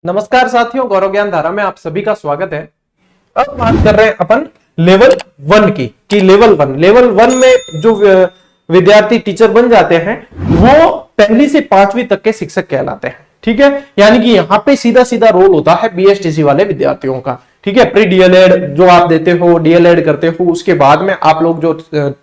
नमस्कार साथियों, गौरव ज्ञान धारा में आप सभी का स्वागत है। अब बात कर रहे हैं अपन लेवल 1 की कि लेवल वन में जो विद्यार्थी टीचर बन जाते हैं वो पहली से 5वीं तक के शिक्षक कहलाते हैं। ठीक है, यानी कि यहाँ पे सीधा सीधा रोल होता है बीएसटीसी वाले विद्यार्थियों का। ठीक है, प्री डीएलएड जो आप देते हो, डीएलएड करते हो, उसके बाद में आप लोग जो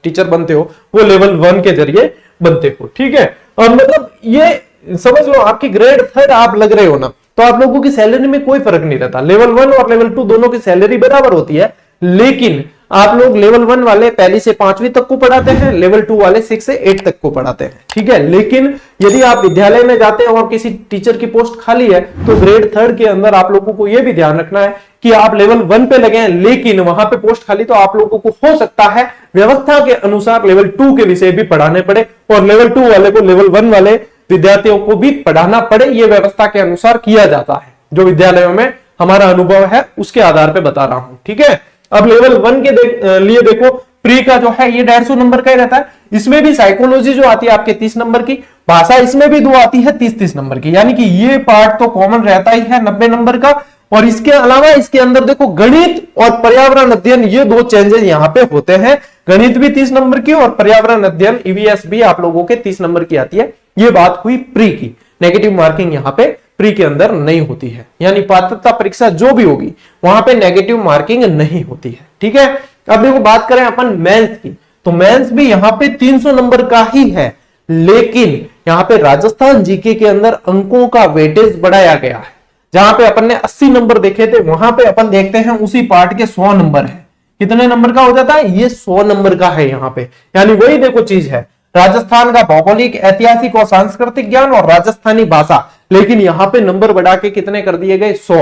टीचर बनते हो वो लेवल 1 के जरिए बनते हो। ठीक है, और मतलब ये समझ लो आपकी ग्रेड 3 आप लग रहे हो ना, तो आप लोगों की सैलरी में कोई फर्क नहीं रहता। लेवल 1 और लेवल 2 दोनों की सैलरी बराबर होती है, लेकिन आप लोग लेवल 1 वाले पहली से 5वीं तक को पढ़ाते हैं, लेवल 2 वाले 6 से 8 तक को पढ़ाते हैं। ठीक है, लेकिन यदि आप विद्यालय में जाते हैं और किसी टीचर की पोस्ट खाली है तो ग्रेड 3 के अंदर आप लोगों को यह भी ध्यान रखना है कि आप लेवल 1 पे लगे हैं, लेकिन वहां पे पोस्ट खाली, तो आप लोगों को हो सकता है व्यवस्था के अनुसार लेवल 2 के विषय भी पढ़ाने पड़े और लेवल 2 वाले को लेवल 1 वाले विद्यार्थियों को भी पढ़ाना पड़े। यह व्यवस्था के अनुसार किया जाता है, जो विद्यालयों में हमारा अनुभव है उसके आधार पे बता रहा हूं। ठीक है, अब लेवल 1 के लिए देखो, प्री का जो है ये 150 नंबर का ही रहता है। इसमें भी साइकोलॉजी जो आती है आपके 30 नंबर की, भाषा इसमें भी 2 आती है 30-30 नंबर की, यानी कि ये पार्ट तो कॉमन रहता ही है 90 नंबर का। और इसके अलावा इसके अंदर देखो गणित और पर्यावरण अध्ययन, ये 2 चेंजेस यहाँ पे होते हैं। गणित भी 30 नंबर की और पर्यावरण अध्ययन ईवीएस भी आप लोगों के 30 नंबर की आती है। ये बात हुई प्री की। नेगेटिव मार्किंग यहाँ पे प्री के अंदर नहीं होती है, यानी पात्रता परीक्षा जो भी होगी वहां पे नेगेटिव मार्किंग नहीं होती है। ठीक है, अब देखो बात करें अपन मेंस की, तो मेंस भी यहाँ पे 300 नंबर का ही है, लेकिन यहाँ पे राजस्थान जीके के अंदर अंकों का वेटेज बढ़ाया गया है। जहां पे अपन ने 80 नंबर देखे थे, वहां पे अपन देखते हैं उसी पार्ट के 100 नंबर है। कितने नंबर का हो जाता है? ये 100 नंबर का है यहाँ पे। यानी वही देखो चीज है, राजस्थान का भौगोलिक, ऐतिहासिक और सांस्कृतिक ज्ञान और राजस्थानी भाषा, लेकिन यहाँ पे नंबर बढ़ा के कितने कर दिए गए? 100।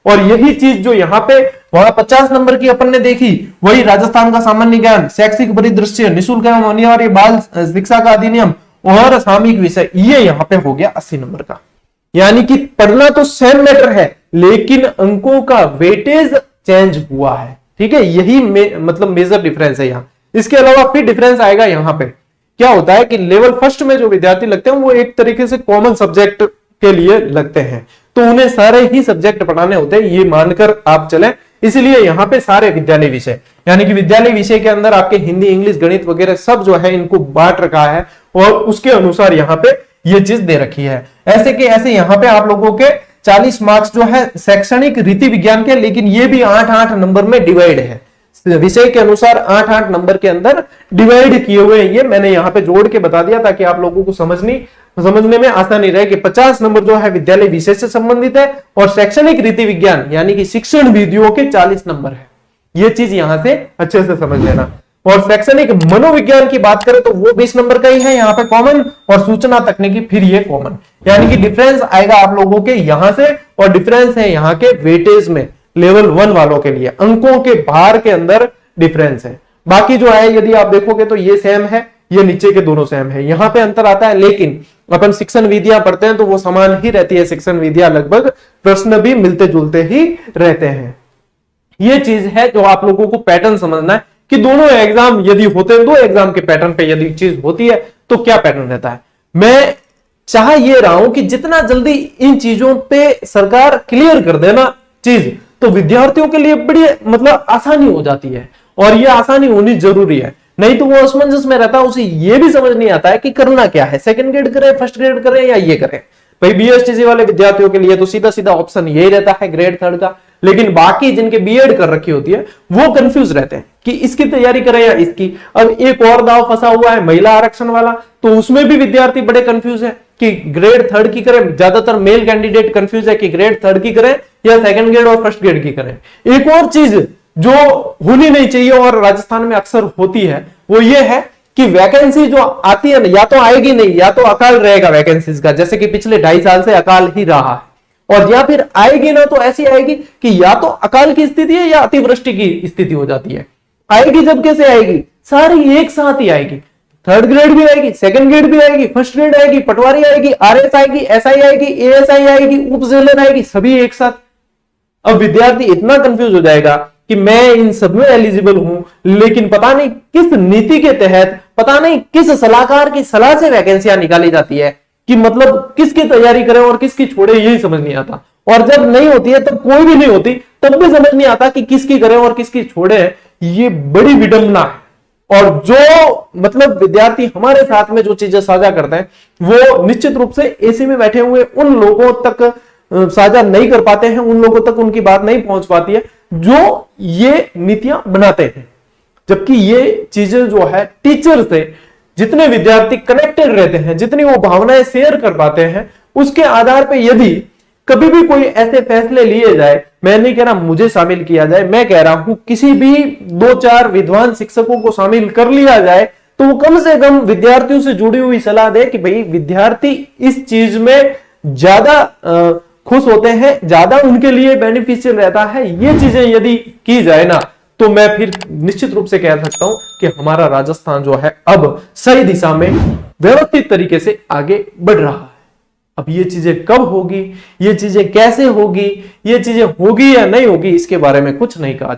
और यही चीज जो यहाँ पे वहां 50 नंबर की अपन ने देखी, वही राजस्थान का सामान्य ज्ञान, शैक्षिक परिदृश्य, निःशुल्क एवं अनिवार्य बाल शिक्षा का अधिनियम और सामयिक विषय, ये यहाँ पे हो गया 80 नंबर का। यानी कि पढ़ना तो सेम मैटर है, लेकिन अंकों का वेटेज चेंज हुआ है। ठीक है, यही मतलब मेजर डिफरेंस है यहाँ। इसके अलावा फिर डिफरेंस आएगा यहाँ पे, क्या होता है कि लेवल फर्स्ट में जो विद्यार्थी लगते हैं वो एक तरीके से कॉमन सब्जेक्ट के लिए लगते हैं, तो उन्हें सारे ही सब्जेक्ट पढ़ाने होते हैं, ये मानकर आप चलें। इसलिए यहाँ पे सारे विद्यालय विषय, यानी कि विद्यालय विषय के अंदर आपके हिंदी, इंग्लिश, गणित वगैरह सब जो है इनको बांट रखा है और उसके अनुसार यहाँ पे ये चीज दे रखी है। ऐसे के ऐसे यहाँ पे आप लोगों के 40 मार्क्स जो है शैक्षणिक रीति विज्ञान के, लेकिन ये भी 8-8 नंबर में डिवाइड है, विषय के अनुसार 8-8 नंबर के अंदर डिवाइड किए हुए हैं। ये मैंने यहाँ पे जोड़ के बता दिया ताकि आप लोगों को समझने में आसानी रहे कि 50 नंबर जो है विद्यालय विषय से संबंधित है और शैक्षणिक रीति विज्ञान यानी कि शिक्षण विधियों के 40 नंबर है। ये चीज यहां से अच्छे से समझ लेना। और शैक्षणिक मनोविज्ञान की बात करें तो वो 20 नंबर का ही है यहाँ पे कॉमन, और सूचना तकनीकी फिर ये कॉमन, यानी कि डिफरेंस आएगा आप लोगों के यहां से, और डिफरेंस है यहाँ के वेटेज में लेवल 1 वालों के लिए, अंकों के भार के अंदर डिफरेंस है। बाकी जो है यदि आप देखोगे तो ये सेम है, ये नीचे के दोनों सेम है, यहाँ पे अंतर आता है, लेकिन अपन शिक्षण विधियां पढ़ते हैं तो वो समान ही रहती है। शिक्षण विधियां लगभग प्रश्न भी मिलते जुलते ही रहते हैं। ये चीज है जो आप लोगों को पैटर्न समझना है कि दोनों एग्जाम यदि होते हैं, 2 एग्जाम के पैटर्न पे यदि चीज होती है तो क्या पैटर्न रहता है। मैं चाह ये रहा हूं कि जितना जल्दी इन चीजों पे सरकार क्लियर कर देना चीज, तो विद्यार्थियों के लिए बड़ी मतलब आसानी हो जाती है, और ये आसानी होनी जरूरी है। नहीं तो वो असमंजस में रहता है, उसे ये भी समझ नहीं आता है कि करना क्या है, सेकंड ग्रेड करें, फर्स्ट ग्रेड करें या ये करें। भाई बीएसटीसी वाले विद्यार्थियों के लिए तो सीधा सीधा ऑप्शन यही रहता है ग्रेड 3 का, लेकिन बाकी जिनके बीएड कर रखी होती है वो कंफ्यूज रहते हैं कि इसकी तैयारी करें या इसकी। अब एक और दाव फंसा हुआ है महिला आरक्षण वाला, तो उसमें भी विद्यार्थी बड़े कंफ्यूज है कि ग्रेड 3 की करें। ज्यादातर मेल कैंडिडेट कंफ्यूज है कि ग्रेड 3 की करें या सेकंड ग्रेड और फर्स्ट ग्रेड की करें। एक और चीज जो होनी नहीं चाहिए और राजस्थान में अक्सर होती है वो ये है कि वैकेंसी जो आती है या तो आएगी नहीं, या तो अकाल रहेगा वैकेंसीज का, जैसे कि पिछले 2.5 साल से अकाल ही रहा है, और या फिर आएगी ना तो ऐसी आएगी कि या तो अकाल की स्थिति है या अतिवृष्टि की स्थिति हो जाती है। आएगी जब कैसे आएगी? सारी एक साथ ही आएगी। 3rd ग्रेड भी आएगी, 2nd ग्रेड भी आएगी, 1st ग्रेड आएगी, पटवारी आएगी, आरएस आएगी, एसआई आएगी, एएसआई आएगी, उप जेलर आएगी, सभी एक साथ। अब विद्यार्थी इतना कंफ्यूज हो जाएगा कि मैं इन सब में एलिजिबल हूं, लेकिन पता नहीं किस नीति के तहत, पता नहीं किस सलाहकार की सलाह से वैकेंसियां निकाली जाती है कि मतलब किसकी तैयारी करें और किसकी छोड़े, यही समझ नहीं आता। और जब नहीं होती है तब कोई भी नहीं होती, तब भी समझ नहीं आता कि किसकी करें और किसकी छोड़े। ये बड़ी विडंबना है। और जो मतलब विद्यार्थी हमारे साथ में जो चीजें साझा करते हैं वो निश्चित रूप से एसी में बैठे हुए उन लोगों तक साझा नहीं कर पाते हैं, उन लोगों तक उनकी बात नहीं पहुंच पाती है जो ये नीतियां बनाते हैं। जबकि ये चीजें जो है टीचर से जितने विद्यार्थी कनेक्टेड रहते हैं, जितनी वो भावनाएं शेयर कर पाते हैं, उसके आधार पर यदि कभी भी कोई ऐसे फैसले लिए जाए, मैं नहीं कह रहा मुझे शामिल किया जाए, मैं कह रहा हूं किसी भी 2-4 विद्वान शिक्षकों को शामिल कर लिया जाए, तो वो कम से कम विद्यार्थियों से जुड़ी हुई सलाह दे कि भाई विद्यार्थी इस चीज में ज्यादा खुश होते हैं, ज्यादा उनके लिए बेनिफिशियल रहता है। ये चीजें यदि की जाए ना, तो मैं फिर निश्चित रूप से कह सकता हूं कि हमारा राजस्थान जो है अब सही दिशा में व्यवस्थित तरीके से आगे बढ़ रहा है। अब ये चीजें कब होगी, ये चीजें कैसे होगी, ये चीजें होगी या नहीं होगी, इसके बारे में कुछ नहीं कहा।